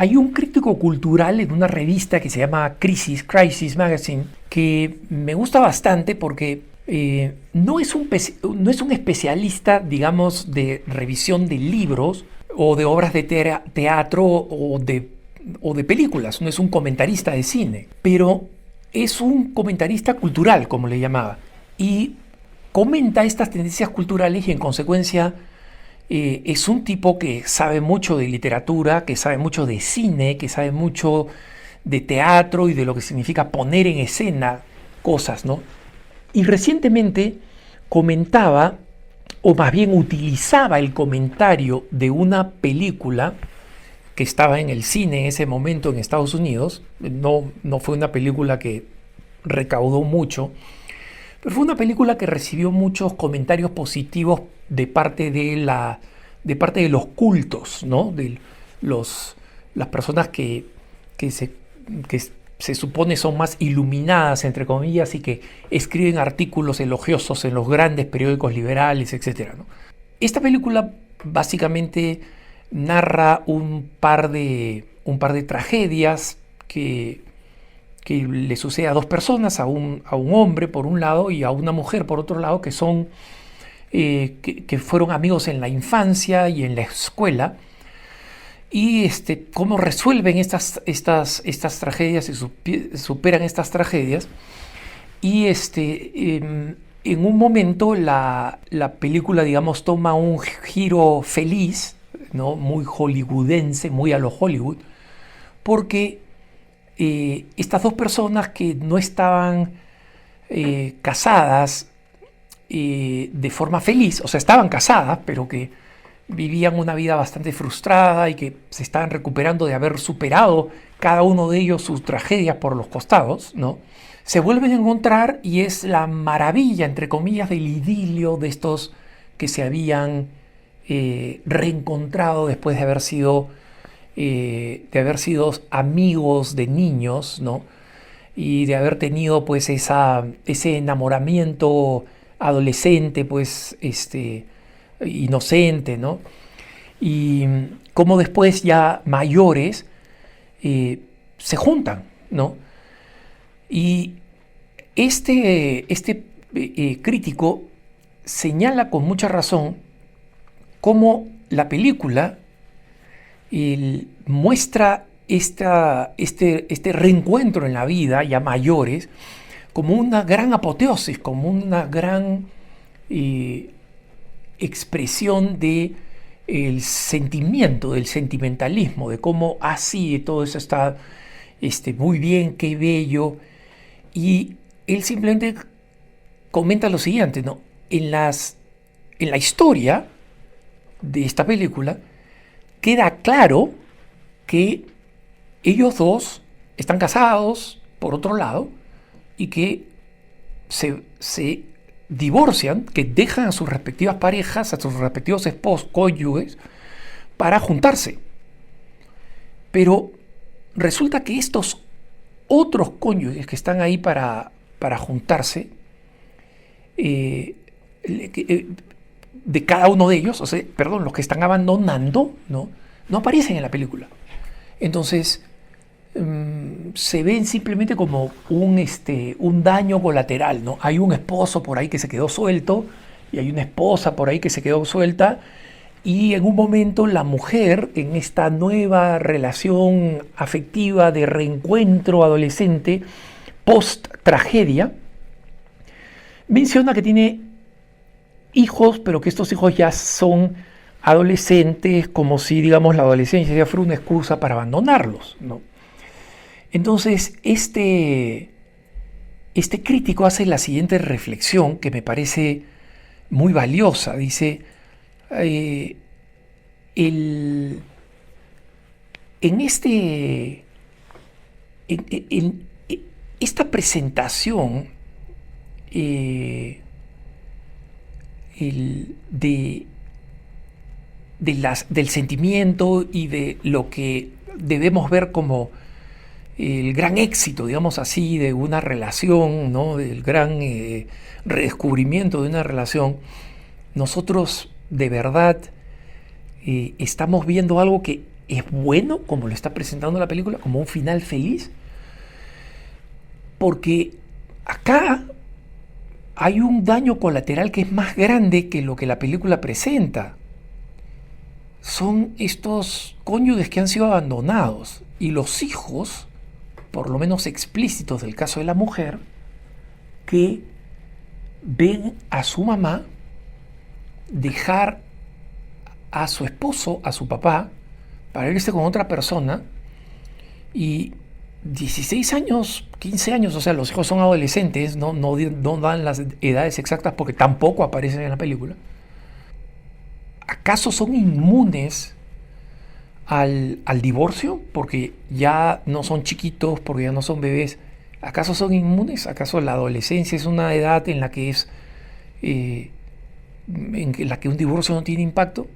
Hay un crítico cultural en una revista que se llama Crisis Magazine, que me gusta bastante porque no es un especialista, digamos, de revisión de libros o de obras de teatro o de películas, no es un comentarista de cine, pero es un comentarista cultural, como le llamaba, y comenta estas tendencias culturales y en consecuencia es un tipo que sabe mucho de literatura, que sabe mucho de cine, que sabe mucho de teatro y de lo que significa poner en escena cosas, ¿no? Y recientemente comentaba, o más bien utilizaba el comentario de una película que estaba en el cine en ese momento en Estados Unidos. No fue una película que recaudó mucho, pero fue una película que recibió muchos comentarios positivos de parte de los cultos, ¿no? De las personas que, se, que se supone son más iluminadas, entre comillas, y que escriben artículos elogiosos en los grandes periódicos liberales, etcétera, ¿no? Esta película básicamente narra un par de tragedias que le sucede a dos personas, a un hombre por un lado y a una mujer por otro lado, que son que fueron amigos en la infancia y en la escuela, y cómo resuelven estas tragedias y superan estas tragedias. Y en un momento la película, digamos, toma un giro feliz, ¿no? Muy hollywoodense, muy a lo Hollywood, porque estas dos personas que no estaban casadas de forma feliz, o sea, estaban casadas, pero que vivían una vida bastante frustrada y que se estaban recuperando de haber superado cada uno de ellos sus tragedias por los costados, ¿no? Se vuelven a encontrar y es la maravilla, entre comillas, del idilio de estos que se habían reencontrado después de haber sido amigos de niños, ¿no? Y de haber tenido pues ese enamoramiento adolescente, pues inocente, ¿no? Y cómo después ya mayores se juntan, ¿no? Y crítico señala con mucha razón cómo la película muestra este reencuentro en la vida ya mayores como una gran apoteosis, como una gran expresión de el sentimiento, del sentimentalismo, de cómo así todo eso está muy bien, qué bello. Y él simplemente comenta lo siguiente, ¿no? En la historia de esta película queda claro que ellos dos están casados, por otro lado, y que se divorcian, que dejan a sus respectivas parejas, a sus respectivos esposos, cónyuges, para juntarse. Pero resulta que estos otros cónyuges que están ahí para juntarse, de cada uno de ellos, o sea, perdón, los que están abandonando, no aparecen en la película. Entonces, se ven simplemente como un daño colateral, ¿no? Hay un esposo por ahí que se quedó suelto y hay una esposa por ahí que se quedó suelta, y en un momento la mujer, en esta nueva relación afectiva de reencuentro adolescente post tragedia, menciona que tiene hijos, pero que estos hijos ya son adolescentes, como si, digamos, la adolescencia ya fuera una excusa para abandonarlos, ¿no? Entonces, este crítico hace la siguiente reflexión que me parece muy valiosa. Dice, en esta presentación del sentimiento y de lo que debemos ver como el gran éxito, digamos así, de una relación, ¿no? Del gran redescubrimiento de una relación, nosotros de verdad estamos viendo algo que es bueno como lo está presentando la película, como un final feliz, porque acá hay un daño colateral que es más grande que lo que la película presenta. Son estos cónyuges que han sido abandonados y los hijos, por lo menos explícitos del caso de la mujer, que ven a su mamá dejar a su esposo, a su papá, para irse con otra persona, y 16 años, 15 años, o sea, los hijos son adolescentes, no dan las edades exactas porque tampoco aparecen en la película. ¿Acaso son inmunes al divorcio? Porque ya no son chiquitos, porque ya no son bebés. ¿Acaso son inmunes? ¿Acaso la adolescencia es una edad en la que en la que un divorcio no tiene impacto?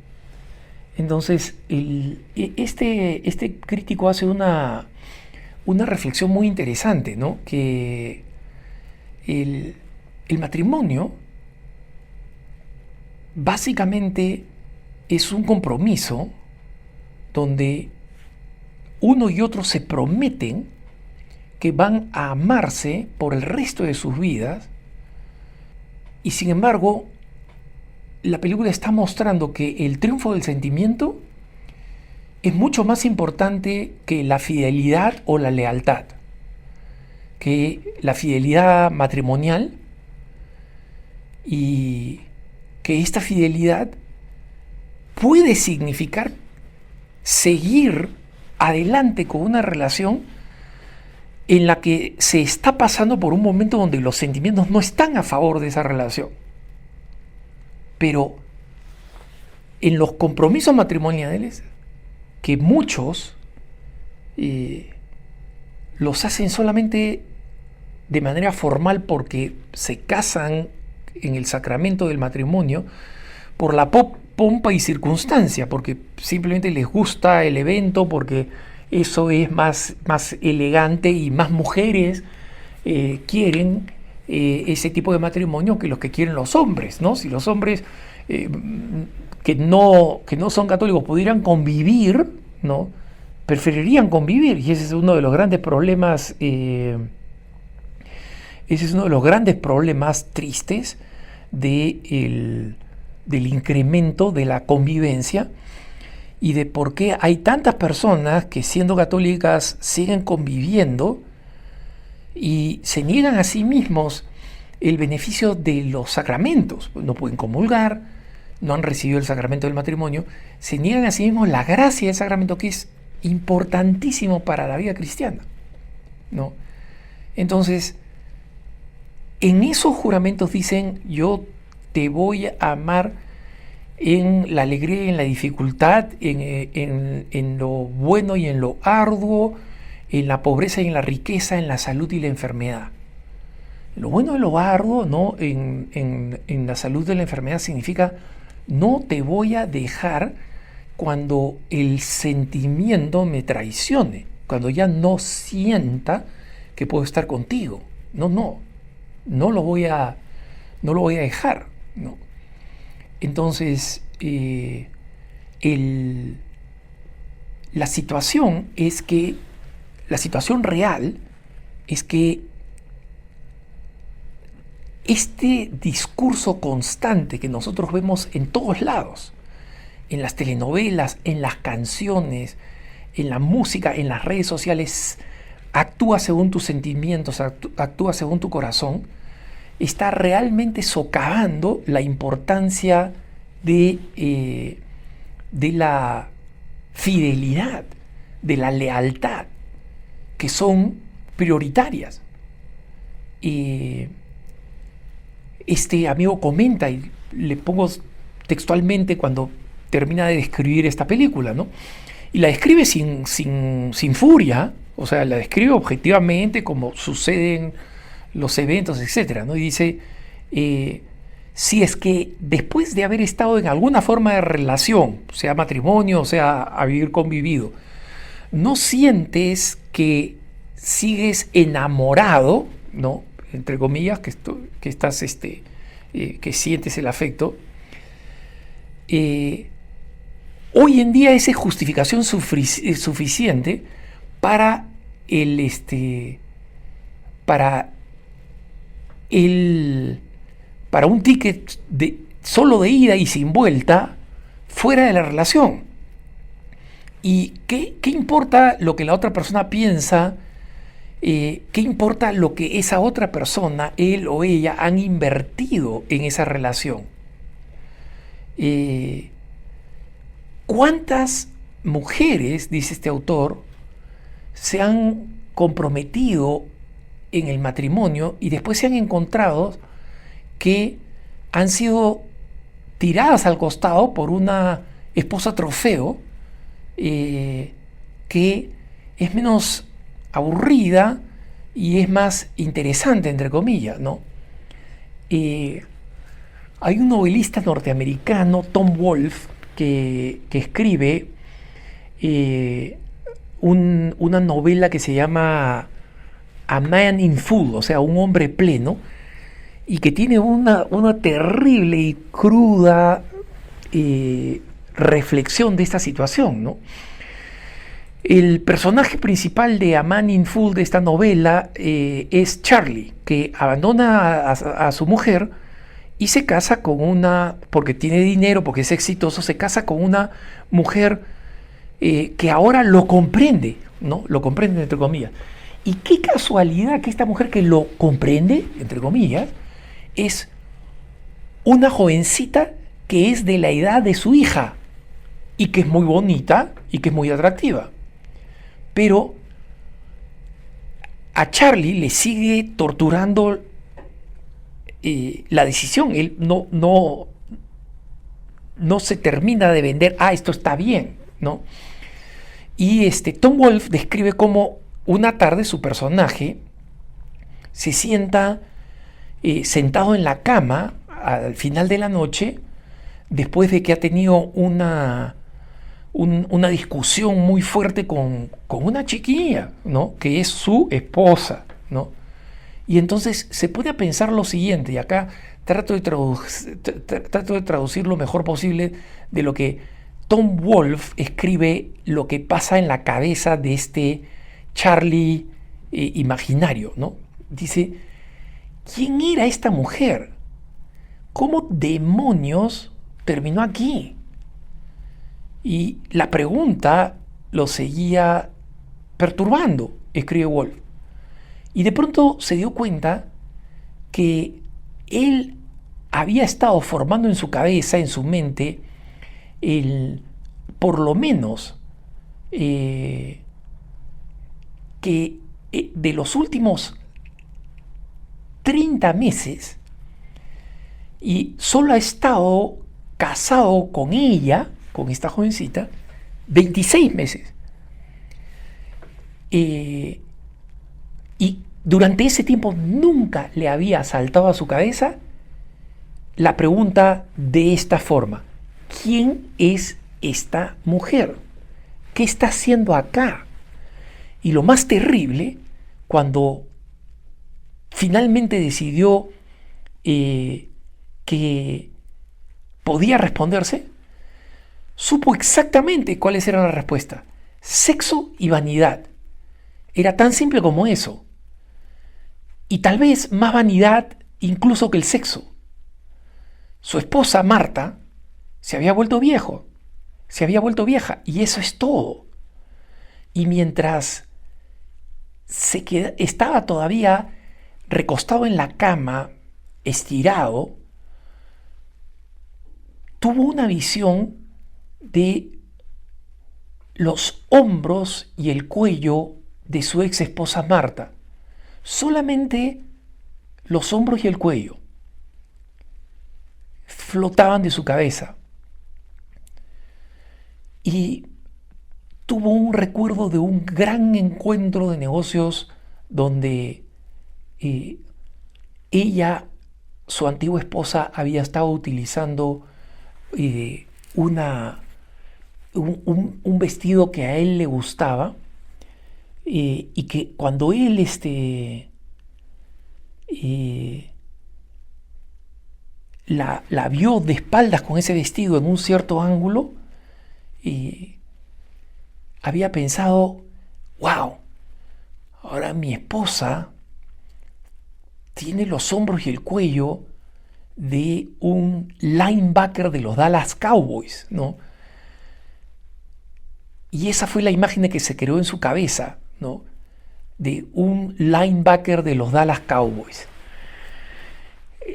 Entonces, este crítico hace una reflexión muy interesante, ¿no? Que el matrimonio básicamente es un compromiso donde uno y otro se prometen que van a amarse por el resto de sus vidas, y sin embargo la película está mostrando que el triunfo del sentimiento es mucho más importante que la fidelidad o la lealtad, que la fidelidad matrimonial, y que esta fidelidad puede significar seguir adelante con una relación en la que se está pasando por un momento donde los sentimientos no están a favor de esa relación. Pero en los compromisos matrimoniales, que muchos los hacen solamente de manera formal porque se casan en el sacramento del matrimonio, por la pompa y circunstancia, porque simplemente les gusta el evento, porque eso es más elegante y más mujeres quieren ese tipo de matrimonio que los que quieren los hombres, ¿no? Si los hombres que no son católicos pudieran convivir, ¿no? Preferirían convivir, y ese es uno de los grandes problemas tristes del incremento de la convivencia, y de por qué hay tantas personas que, siendo católicas, siguen conviviendo y se niegan a sí mismos el beneficio de los sacramentos. No pueden comulgar, no han recibido el sacramento del matrimonio, se niegan a sí mismos la gracia del sacramento, que es importantísimo para la vida cristiana, ¿no? Entonces, en esos juramentos dicen: yo te voy a amar en la alegría y en la dificultad, en lo bueno y en lo arduo, en la pobreza y en la riqueza, en la salud y la enfermedad. Lo bueno y lo arduo, ¿no? En la salud y la enfermedad significa: no te voy a dejar cuando el sentimiento me traicione, cuando ya no sienta que puedo estar contigo. No lo voy a dejar, ¿no? Entonces, la situación real es que este discurso constante que nosotros vemos en todos lados, en las telenovelas, en las canciones, en la música, en las redes sociales, actúa según tus sentimientos, actúa según tu corazón, está realmente socavando la importancia de la fidelidad, de la lealtad, que son prioritarias. Este amigo comenta, y le pongo textualmente cuando termina de describir esta película, ¿no? Y la describe sin furia, o sea, la describe objetivamente como suceden los eventos, etcétera, ¿no? Y dice: si es que después de haber estado en alguna forma de relación, sea matrimonio, o sea haber convivido, no sientes que sigues enamorado, ¿no? Entre comillas, que estás que sientes el afecto, Hoy en día esa es justificación suficiente para para el para un ticket solo de ida y sin vuelta fuera de la relación. ¿Y qué importa lo que la otra persona piensa? ¿Qué importa lo que esa otra persona, él o ella, han invertido en esa relación? ¿Cuántas mujeres, dice este autor, se han comprometido en el matrimonio y después se han encontrado que han sido tiradas al costado por una esposa trofeo que es menos aburrida y es más interesante, entre comillas, ¿no? Hay un novelista norteamericano, Tom Wolfe, que escribe una novela que se llama A Man in Full, o sea, un hombre pleno, y que tiene una terrible y cruda reflexión de esta situación, ¿no? El personaje principal de A Man in Full de esta novela es Charlie, que abandona a su mujer y se casa con porque tiene dinero, porque es exitoso, se casa con una mujer que ahora lo comprende, ¿no? Lo comprende, entre comillas. Y qué casualidad que esta mujer que lo comprende, entre comillas, es una jovencita que es de la edad de su hija y que es muy bonita y que es muy atractiva. Pero a Charlie le sigue torturando la decisión. Él no se termina de vender, esto está bien, ¿no? Y Tom Wolfe describe cómo una tarde su personaje se sienta sentado en la cama al final de la noche, después de que ha tenido una discusión muy fuerte con una chiquilla, ¿no? Que es su esposa, ¿no? Y entonces se pone a pensar lo siguiente, y acá trato de traducir lo mejor posible de lo que Tom Wolfe escribe, lo que pasa en la cabeza de este Charlie imaginario, ¿no? Dice, ¿quién era esta mujer? ¿Cómo demonios terminó aquí? Y la pregunta lo seguía perturbando, escribe Wolfe. Y de pronto se dio cuenta que él había estado formando en su cabeza, en su mente, por lo menos que de los últimos 30 meses, y solo ha estado casado con ella, con esta jovencita, 26 meses. Y durante ese tiempo nunca le había saltado a su cabeza la pregunta de esta forma: ¿quién es esta mujer? ¿Qué está haciendo acá? Y lo más terrible, cuando finalmente decidió que podía responderse, supo exactamente cuáles eran las respuestas: sexo y vanidad. Era tan simple como eso. Y tal vez más vanidad incluso que el sexo. Su esposa, Marta, se había vuelto vieja, y eso es todo. Y mientras estaba todavía recostado en la cama, estirado, tuvo una visión de los hombros y el cuello de su ex esposa Marta. Solamente los hombros y el cuello flotaban de su cabeza. Y tuvo un recuerdo de un gran encuentro de negocios donde ella, su antigua esposa, había estado utilizando un vestido que a él le gustaba, y que cuando él la vio de espaldas con ese vestido en un cierto ángulo, Y había pensado, wow, ahora mi esposa tiene los hombros y el cuello de un linebacker de los Dallas Cowboys, ¿no? Y esa fue la imagen que se creó en su cabeza, ¿no? De un linebacker de los Dallas Cowboys.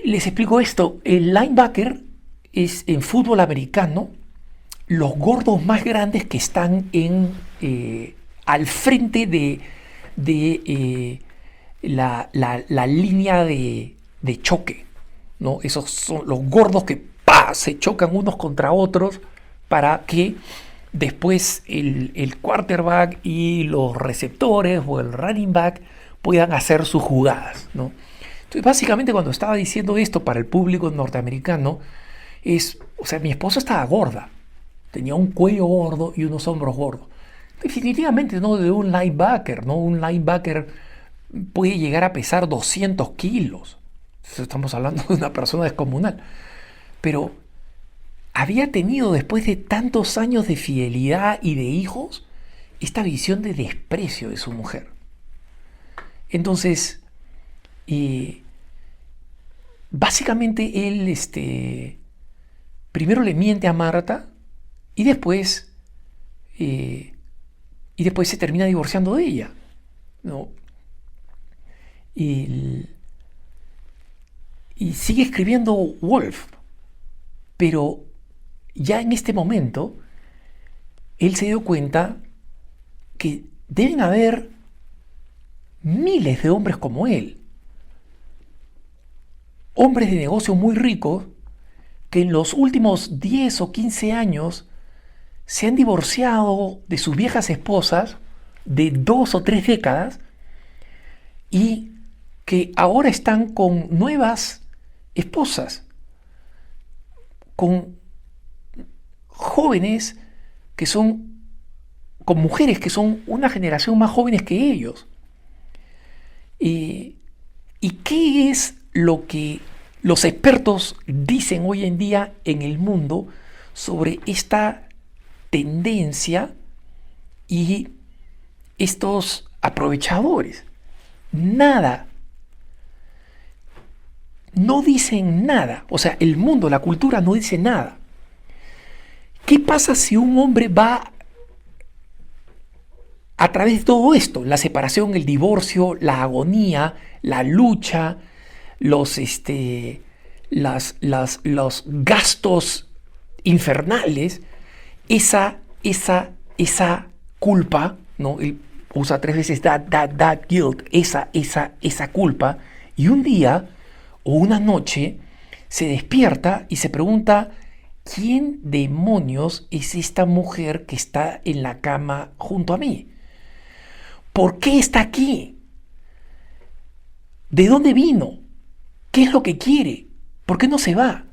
Les explico esto. El linebacker es en fútbol americano los gordos más grandes que están al frente de la línea de choque, ¿no? Esos son los gordos que se chocan unos contra otros para que después el quarterback y los receptores o el running back puedan hacer sus jugadas, ¿no? Entonces, básicamente, cuando estaba diciendo esto para el público norteamericano, o sea, mi esposa estaba gorda, tenía un cuello gordo y unos hombros gordos. Definitivamente no de un linebacker, ¿no? Un linebacker puede llegar a pesar 200 kilos. Estamos hablando de una persona descomunal. Pero había tenido, después de tantos años de fidelidad y de hijos, esta visión de desprecio de su mujer. Entonces, básicamente él primero le miente a Marta y después se termina divorciando de ella, ¿no? Y sigue escribiendo Wolf, pero ya en este momento él se dio cuenta que deben haber miles de hombres como él, hombres de negocio muy ricos que en los últimos 10 o 15 años se han divorciado de sus viejas esposas de 2 o 3 décadas y que ahora están con nuevas esposas, con jóvenes con mujeres que son una generación más jóvenes que ellos. ¿Y qué es lo que los expertos dicen hoy en día en el mundo sobre esta tendencia y estos aprovechadores? Nada. No dicen nada. O sea, el mundo, la cultura no dice nada. ¿Qué pasa si un hombre va a través de todo esto? La separación, el divorcio, la agonía, la lucha, los gastos infernales, esa culpa, ¿no? Él usa 3 veces that guilt, esa culpa, y un día o una noche se despierta y se pregunta: ¿quién demonios es esta mujer que está en la cama junto a mí? ¿Por qué está aquí? ¿De dónde vino? ¿Qué es lo que quiere? ¿Por qué no se va?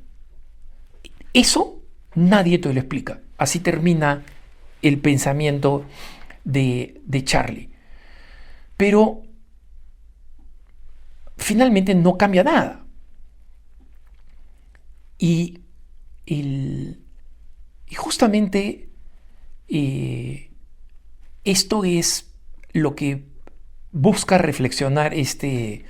Eso nadie te lo explica. Así termina el pensamiento de Charlie. Pero finalmente no cambia nada. Y justamente esto es lo que busca reflexionar este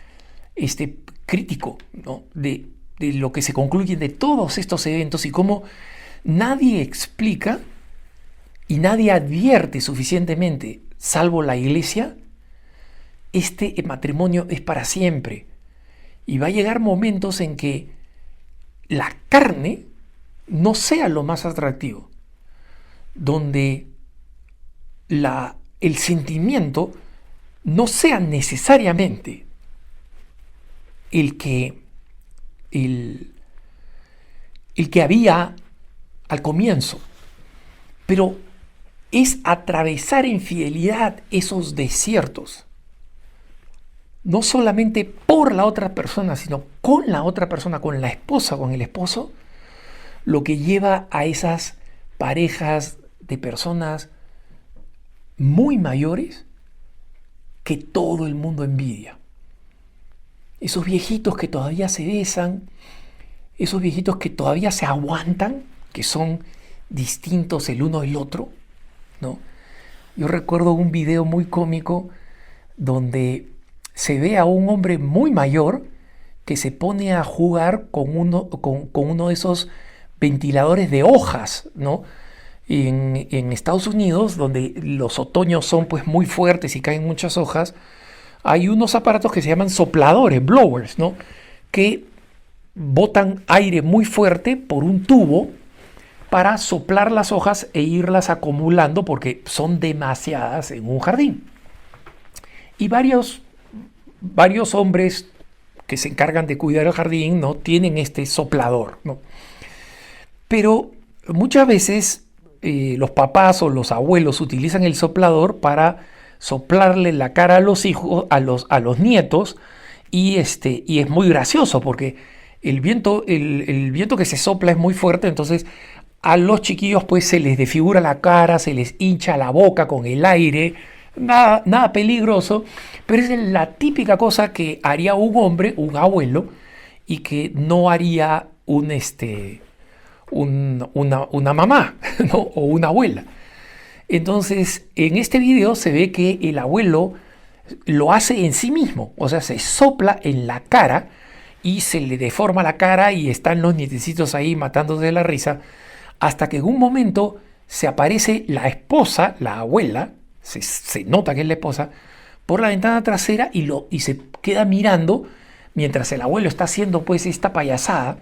crítico, ¿no? de lo que se concluye de todos estos eventos y cómo nadie explica y nadie advierte suficientemente, salvo la iglesia, este matrimonio es para siempre. Y va a llegar momentos en que la carne no sea lo más atractivo, donde el sentimiento no sea necesariamente el que había al comienzo, pero es atravesar en fidelidad esos desiertos, no solamente por la otra persona, sino con la otra persona, con la esposa, con el esposo, lo que lleva a esas parejas de personas muy mayores que todo el mundo envidia. Esos viejitos que todavía se besan, esos viejitos que todavía se aguantan, que son distintos el uno del otro, ¿no? Yo recuerdo un video muy cómico donde se ve a un hombre muy mayor que se pone a jugar con uno de esos ventiladores de hojas, ¿no? En Estados Unidos, donde los otoños son pues muy fuertes y caen muchas hojas, hay unos aparatos que se llaman sopladores, blowers, ¿no? Que botan aire muy fuerte por un tubo para soplar las hojas e irlas acumulando porque son demasiadas en un jardín. Y varios hombres que se encargan de cuidar el jardín, ¿no? Tienen este soplador, ¿no? Pero muchas veces los papás o los abuelos utilizan el soplador para soplarle la cara a los hijos, a los nietos, y es muy gracioso porque el viento que se sopla es muy fuerte, entonces a los chiquillos pues se les desfigura la cara, se les hincha la boca con el aire, nada peligroso, pero es la típica cosa que haría un hombre, un abuelo, y que no haría una mamá, ¿no? O una abuela. Entonces, en este video se ve que el abuelo lo hace en sí mismo, o sea, se sopla en la cara y se le deforma la cara y están los nietecitos ahí matándose de la risa, hasta que en un momento se aparece la esposa, la abuela, se nota que es la esposa, por la ventana trasera y se queda mirando mientras el abuelo está haciendo pues esta payasada,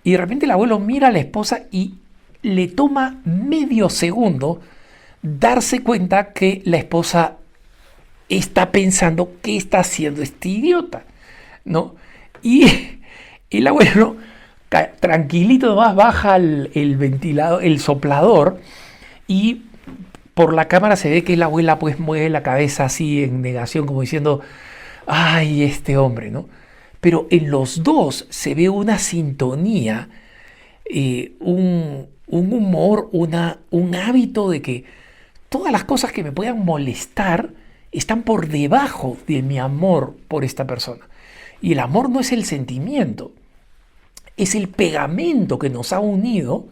y de repente el abuelo mira a la esposa y le toma medio segundo darse cuenta que la esposa está pensando qué está haciendo este idiota, ¿no? Y el abuelo tranquilito nomás baja el ventilador, el soplador, y por la cámara se ve que la abuela pues mueve la cabeza así en negación, como diciendo, ay, este hombre, ¿no? Pero en los dos se ve una sintonía, un humor, un hábito de que todas las cosas que me puedan molestar están por debajo de mi amor por esta persona. Y el amor no es el sentimiento, es el pegamento que nos ha unido,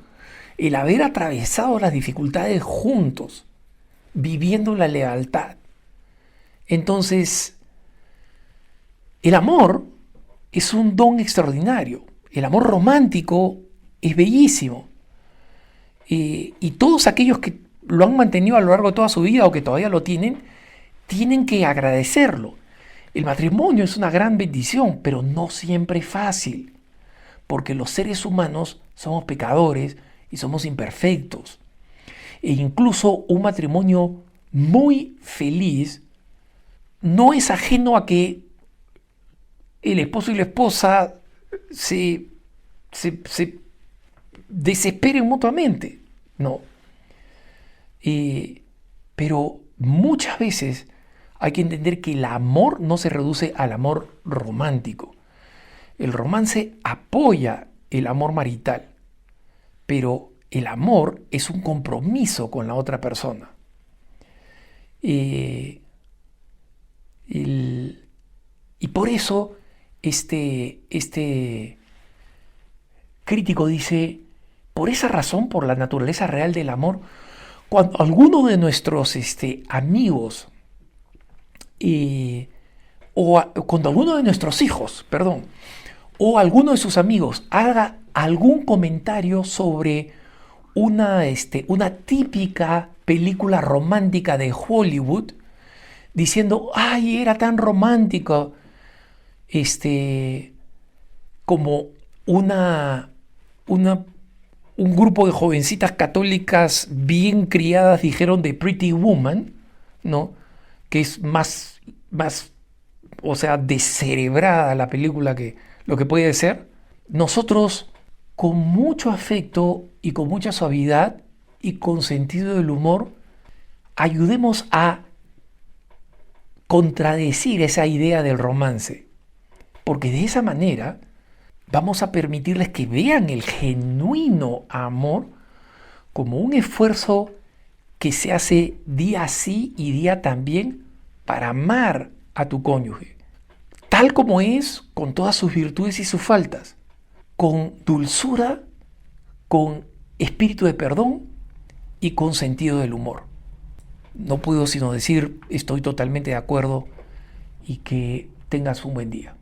el haber atravesado las dificultades juntos, viviendo la lealtad. Entonces, el amor es un don extraordinario. El amor romántico es bellísimo. Y todos aquellos que lo han mantenido a lo largo de toda su vida o que todavía lo tienen que agradecerlo. El matrimonio es una gran bendición, pero no siempre fácil, porque los seres humanos somos pecadores y somos imperfectos. E incluso un matrimonio muy feliz no es ajeno a que el esposo y la esposa se desesperen mutuamente, ¿no? Pero muchas veces hay que entender que el amor no se reduce al amor romántico. El romance apoya el amor marital, pero el amor es un compromiso con la otra persona. Y por eso este crítico dice, por esa razón, por la naturaleza real del amor, cuando alguno de nuestros amigos cuando alguno de nuestros hijos, perdón, o alguno de sus amigos haga algún comentario sobre una típica película romántica de Hollywood, diciendo, ay, era tan romántico, como un grupo de jovencitas católicas bien criadas dijeron de Pretty Woman, ¿no? Que es más, o sea, descerebrada la película que lo que puede ser. Nosotros, con mucho afecto y con mucha suavidad y con sentido del humor, ayudemos a contradecir esa idea del romance, porque de esa manera vamos a permitirles que vean el genuino amor como un esfuerzo que se hace día sí y día también para amar a tu cónyuge, tal como es, con todas sus virtudes y sus faltas, con dulzura, con espíritu de perdón y con sentido del humor. No puedo sino decir, estoy totalmente de acuerdo y que tengas un buen día.